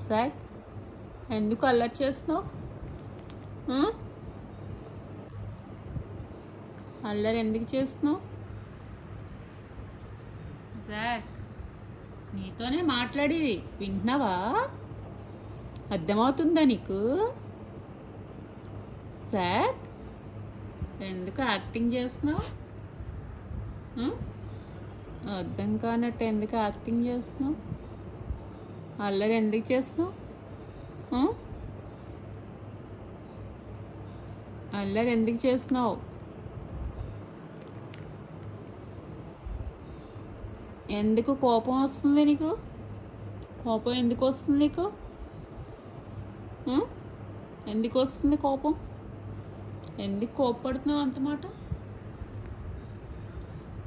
సాక్ ఎందుకు అల్లరి చేస్తున్నావు? అల్లరి ఎందుకు చేస్తున్నావు? సాక్ నీతోనే మాట్లాడేది వింటున్నావా? అర్థమవుతుందా నీకు? సాక్ ఎందుకు యాక్టింగ్ చేస్తున్నావు? అర్థం కానట్టు ఎందుకు యాక్టింగ్ చేస్తున్నావు? అల్లరి ఎందుకు చేస్తున్నావు? అల్లరి ఎందుకు చేస్తున్నావు? ఎందుకు కోపం వస్తుంది నీకు? కోపం ఎందుకు వస్తుంది నీకు? ఎందుకు వస్తుంది కోపం? ఎందుకు కోపపడుతున్నావు అంత మాట?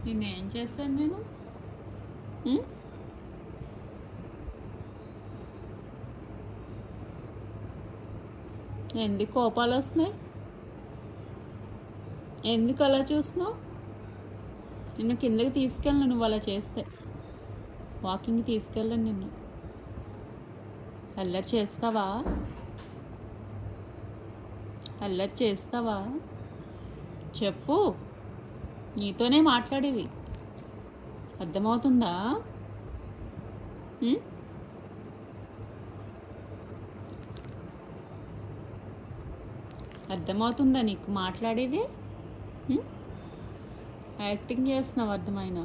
నేనేం చేస్తాను నేను? ఎందుకు కోపాలు వస్తున్నాయి? ఎందుకు అలా చూస్తున్నావు? నిన్ను కిందకి తీసుకెళ్ళను నువ్వు అలా చేస్తే. వాకింగ్కి తీసుకెళ్ళను నిన్ను. అల్లరి చేస్తావా? అల్లరి చేస్తావా? చెప్పు. నీతోనే మాట్లాడేది అర్థమవుతుందా? అర్థమవుతుందా నీకు మాట్లాడేది? యాక్టింగ్ చేస్తున్నావు అర్థమైనా?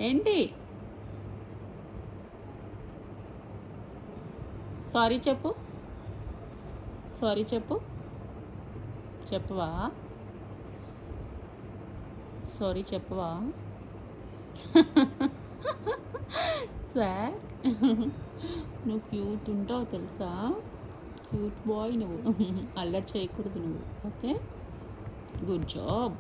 ఏంటి? సారీ చెప్పు. సారీ చెప్పు. చెప్పవా? సారీ చెప్పవా? సాక్ నువ్వు క్యూట్ ఉంటావు తెలుసా? క్యూట్ బాయ్ నువ్వు. అల్లరి చేయకూడదు నువ్వు. Okay, good job.